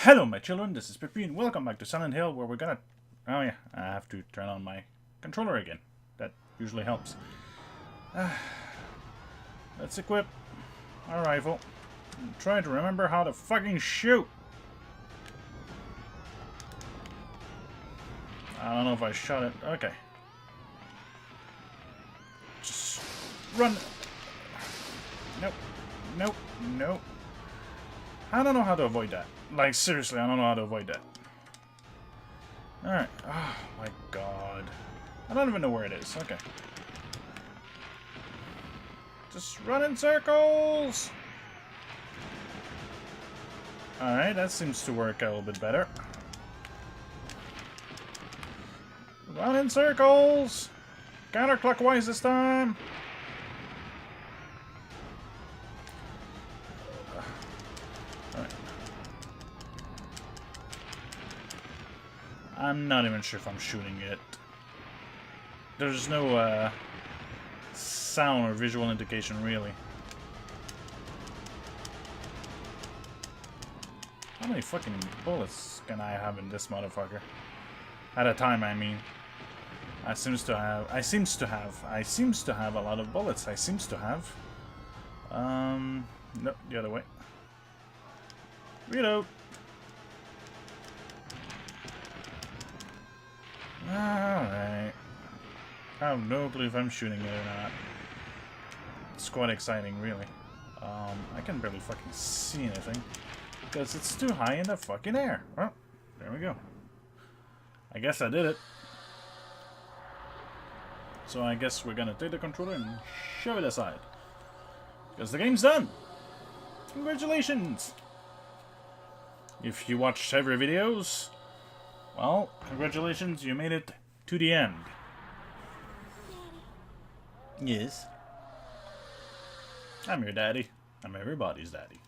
Hello my children, this is Peupui and welcome back to Silent Hill where we're gonna... Oh yeah, I have to turn on my controller again. That usually helps. Let's equip our rifle and try to remember how to fucking shoot. I don't know if I shot it. Okay. Just run. Nope. Nope. Nope. I don't know how to avoid that. Like, seriously, I don't know how to avoid that. Alright. Oh, my God. I don't even know where it is. Okay. Just run in circles! Alright, that seems to work a little bit better. Run in circles! Counterclockwise this time! I'm not even sure if I'm shooting it. There's no sound or visual indication, really. How many fucking bullets can I have in this motherfucker? At a time, I mean. I seems to have a lot of bullets. Nope, the other way. Reload. Alright. I have no clue if I'm shooting it or not. It's quite exciting, really. I can barely fucking see anything. Because it's too high in the fucking air. Well, there we go. I guess I did it. So I guess we're gonna take the controller and shove it aside. Because the game's done! Congratulations! If you watched every videos, well, congratulations, you made it to the end. Yes. I'm your daddy. I'm everybody's daddy.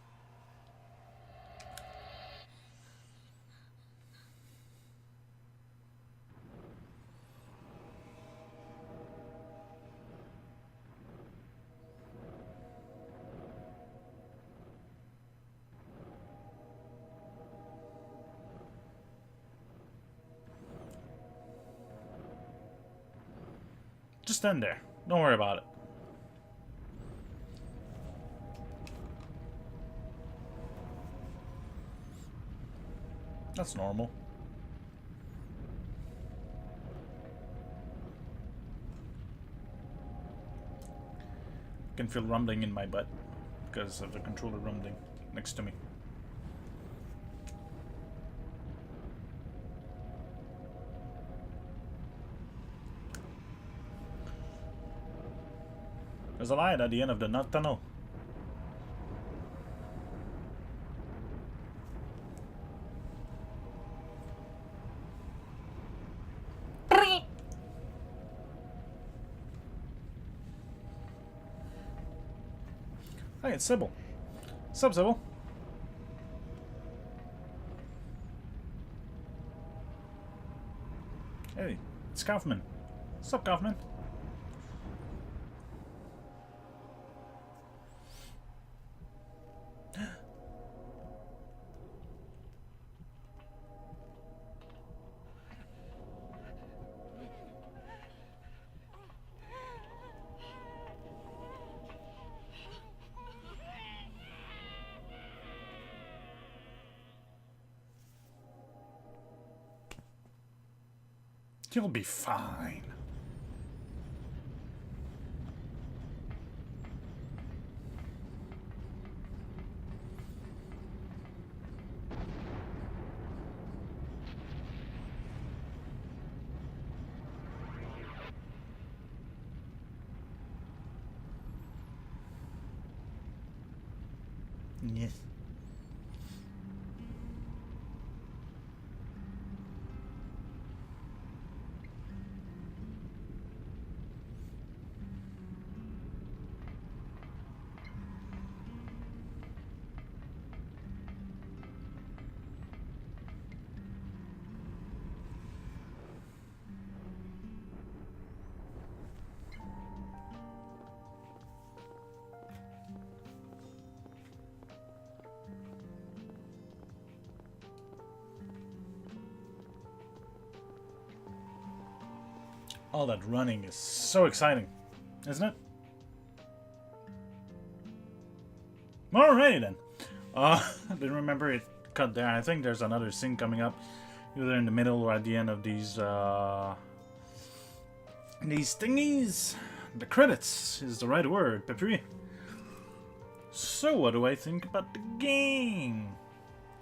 Just stand there. Don't worry about it. That's normal. I can feel rumbling in my butt because of the controller rumbling next to me. There's a light at the end of the nut tunnel. Hey, it's Sybil. Sup, Sybil? Hey, it's Kaufman. Sup, Kaufman? You'll be fine. Yes. All that running is so exciting, isn't it? Alrighty then. I didn't remember it cut there. I think there's another scene coming up, either in the middle or at the end of these thingies. The credits is the right word, Peupui. So what do I think about the game?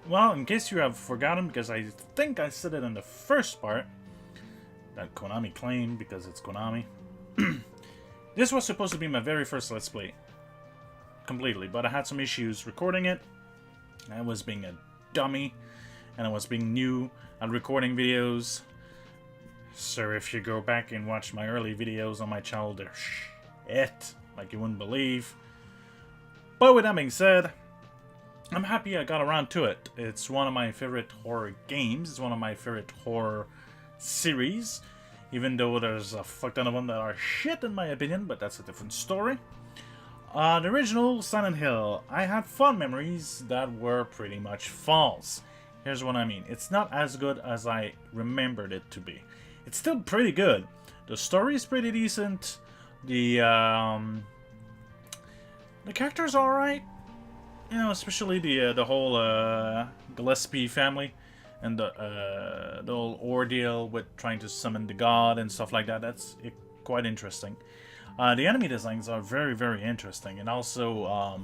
Well, in case you have forgotten, because I think I said it in the first part, that Konami claimed because it's Konami. This was supposed to be my very first Let's Play. Completely, but I had some issues recording it. I was being a dummy, and I was being new at recording videos. So if you go back and watch my early videos on my channel, they're shit, like you wouldn't believe. But with that being said, I'm happy I got around to it. It's one of my favorite horror games. It's one of my favorite horror series, even though there's a fuck ton of them that are shit in my opinion, but that's a different story. The original Silent Hill, I had fond memories that were pretty much false. Here's what I mean. It's not as good as I remembered it to be. It's still pretty good. The story is pretty decent. The characters are alright. You know, especially the whole Gillespie family and the whole ordeal with trying to summon the god and stuff like that. That's quite interesting. The enemy designs are very, very interesting, and also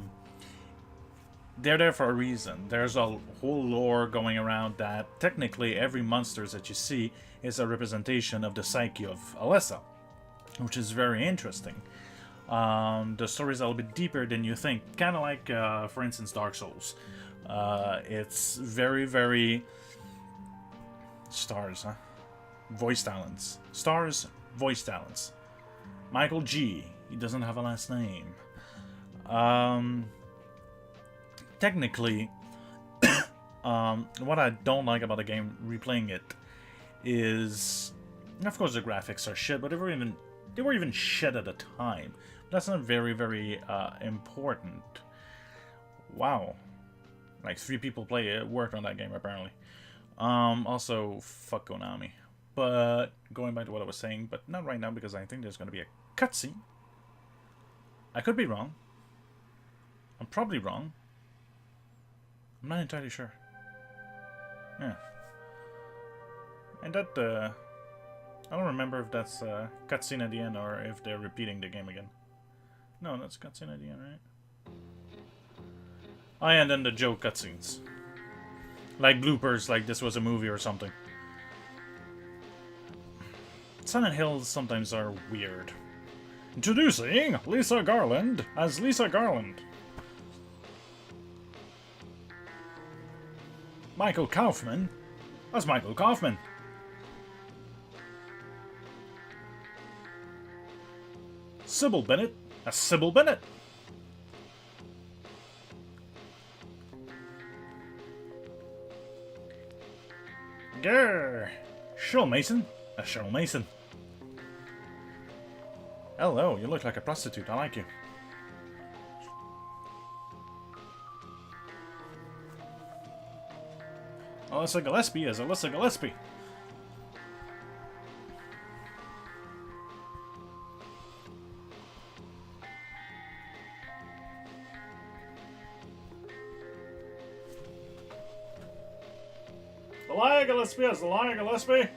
they're there for a reason. There's a whole lore going around that technically every monster that you see is a representation of the psyche of Alessa, which is very interesting. The story is a little bit deeper than you think, kind of like, for instance, Dark Souls. It's very, very... Stars, huh? Voice talents. Stars, voice talents. Michael G. He doesn't have a last name. Technically, what I don't like about the game, replaying it, is, of course, the graphics are shit, but they were even shit at the time. That's not very, very important. Wow, like 3 people worked on that game apparently. Also, fuck Konami. But going back to what I was saying, but not right now because I think there's going to be a cutscene. I could be wrong. I'm probably wrong. I'm not entirely sure. Yeah. And that, I don't remember if that's a cutscene at the end or if they're repeating the game again. No, that's cutscene at the end, right? Oh, yeah, and then the joke cutscenes. Like bloopers, like this was a movie or something. Silent Hills sometimes are weird. Introducing Lisa Garland as Lisa Garland. Michael Kaufman as Michael Kaufman. Sybil Bennett as Sybil Bennett. Grr. Cheryl Mason as Cheryl Mason. Hello, you look like a prostitute. I like you. Alyssa Gillespie as Alyssa Gillespie. Elia Gillespie as Elia Gillespie.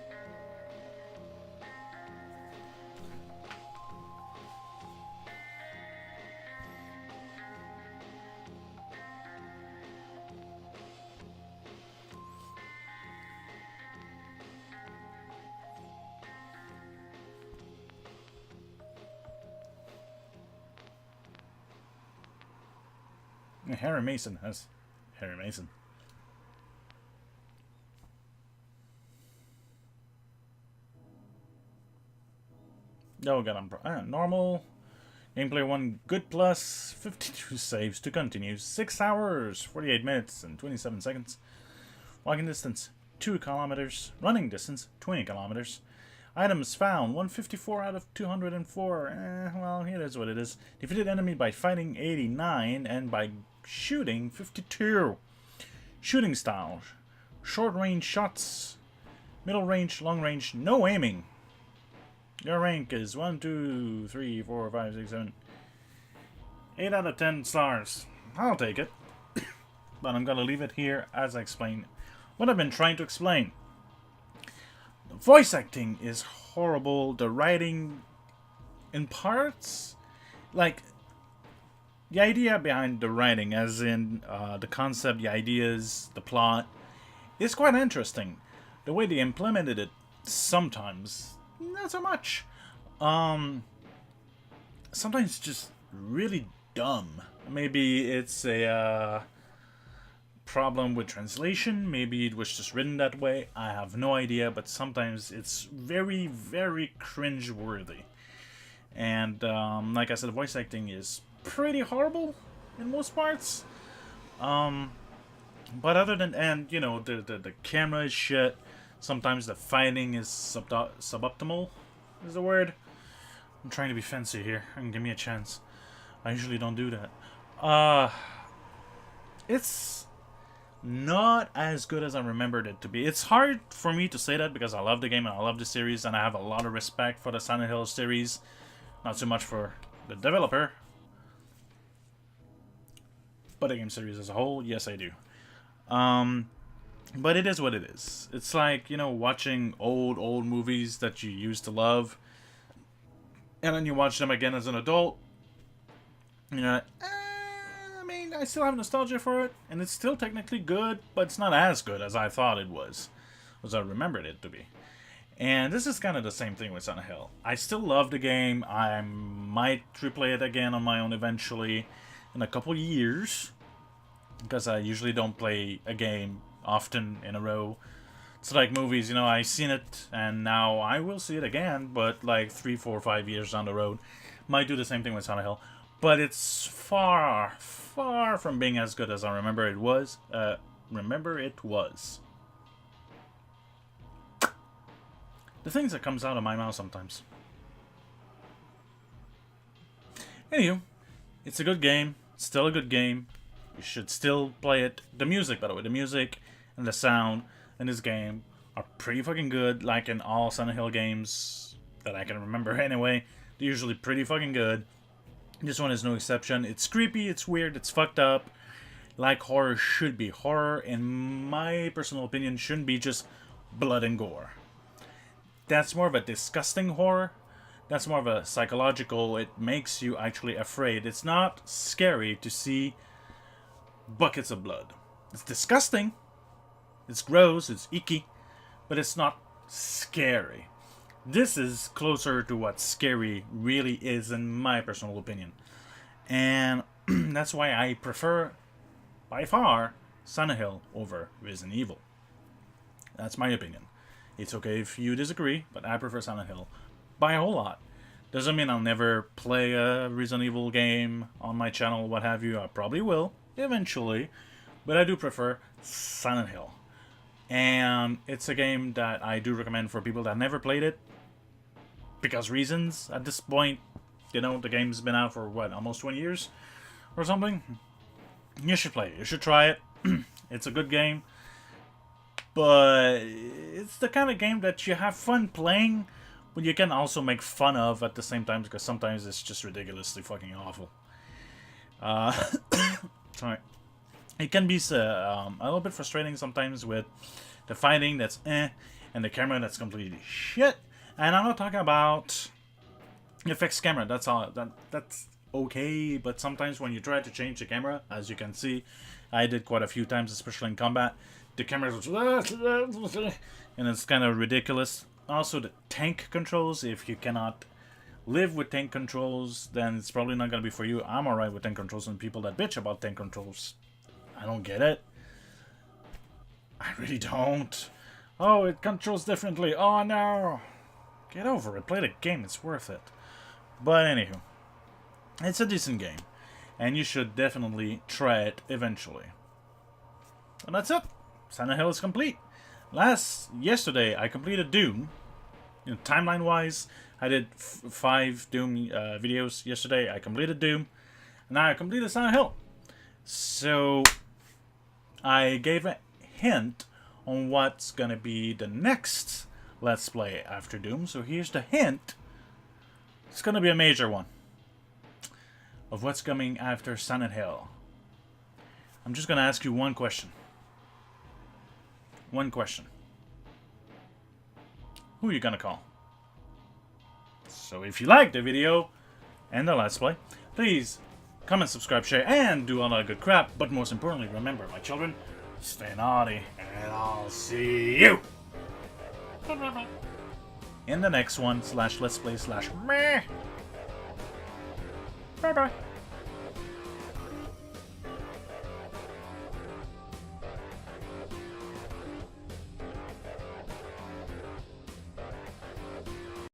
Harry Mason has Harry Mason. Oh god, I'm normal. Gameplay 1 good plus 52 saves to continue. 6 hours, 48 minutes, and 27 seconds. Walking distance 2 kilometers. Running distance 20 kilometers. Items found 154 out of 204. Well, it is what it is. Defeated enemy by fighting 89 and by shooting 52. Shooting style: short range shots, middle range, long range, no aiming. Your rank is 1, 2, 3, 4, 5, 6, 7, 8 out of 10 stars. I'll take it. But I'm gonna leave it here as I explain what I've been trying to explain. The voice acting is horrible. The writing, in parts, like, the idea behind the writing, as in the concept, the ideas, the plot, is quite interesting. The way they implemented it, sometimes, not so much. Sometimes it's just really dumb. Maybe it's a problem with translation. Maybe it was just written that way. I have no idea, but sometimes it's very, very cringe-worthy. And like I said, the voice acting is pretty horrible in most parts. But other than, and you know, the camera is shit. Sometimes the fighting is suboptimal, is the word. I'm trying to be fancy here, and give me a chance. I usually don't do that. It's not as good as I remembered it to be. It's hard for me to say that because I love the game and I love the series, and I have a lot of respect for the Silent Hill series. Not so much for the developer, but the game series as a whole, yes I do. But it is what it is. It's like, you know, watching old movies that you used to love, and then you watch them again as an adult, and you're like, I mean, I still have nostalgia for it, and it's still technically good, but it's not as good as I thought it was, as I remembered it to be. And this is kind of the same thing with Silent Hill. I still love the game. I might replay it again on my own eventually in a couple years, because I usually don't play a game often in a row. It's like movies, you know, I've seen it and now I will see it again, but like 3, 4, 5 years down the road. Might do the same thing with Silent Hill, but it's far, far from being as good as I remember it was. The things that comes out of my mouth sometimes. Anywho, it's a good game. It's still a good game. You should still play it. The music, by the way, the music and the sound in this game are pretty fucking good. Like in all Silent Hill games that I can remember anyway, they're usually pretty fucking good. This one is no exception. It's creepy, it's weird, it's fucked up. Like horror should be. Horror, in my personal opinion, shouldn't be just blood and gore. That's more of a disgusting horror. That's more of a psychological. It makes you actually afraid. It's not scary to see buckets of blood. It's disgusting. It's gross. It's icky. But it's not scary. This is closer to what scary really is, in my personal opinion. And that's why I prefer, by far, Silent Hill over Resident Evil. That's my opinion. It's okay if you disagree, but I prefer Silent Hill by a whole lot. Doesn't mean I'll never play a Resident Evil game on my channel, what have you. I probably will, eventually. But I do prefer Silent Hill. And it's a game that I do recommend for people that never played it. Because reasons, at this point, you know, the game's been out for, what, almost 20 years? Or something? You should play it. You should try it. It's a good game. But it's the kind of game that you have fun playing, but you can also make fun of at the same time, because sometimes it's just ridiculously fucking awful. Sorry. It can be a little bit frustrating sometimes with the fighting that's and the camera that's completely shit. And I'm not talking about the fixed camera. That's all. That's okay. But sometimes when you try to change the camera, as you can see, I did quite a few times, especially in combat. The camera was, and it's kind of ridiculous. Also, the tank controls. If you cannot live with tank controls, then it's probably not gonna be for you. I'm alright with tank controls, and people that bitch about tank controls, I don't get it. I really don't. Oh, it controls differently. Oh no! Get over it. Play the game. It's worth it. But anywho, it's a decent game, and you should definitely try it eventually. And that's it. Silent Hill is complete. Yesterday, I completed Doom. You know, timeline-wise, I did 5 Doom videos yesterday. I completed Doom. And now I completed Silent Hill. So, I gave a hint on what's gonna be the next Let's Play after Doom. So here's the hint It's gonna be a major one. Of what's coming after Silent Hill. I'm just gonna ask you one question. One question. Who are you gonna call? So if you liked the video and the Let's Play, please comment, subscribe, share, and do all that good crap. But most importantly, remember, my children, stay naughty, and I'll see you in the next one /Let's Play /meh. Bye bye.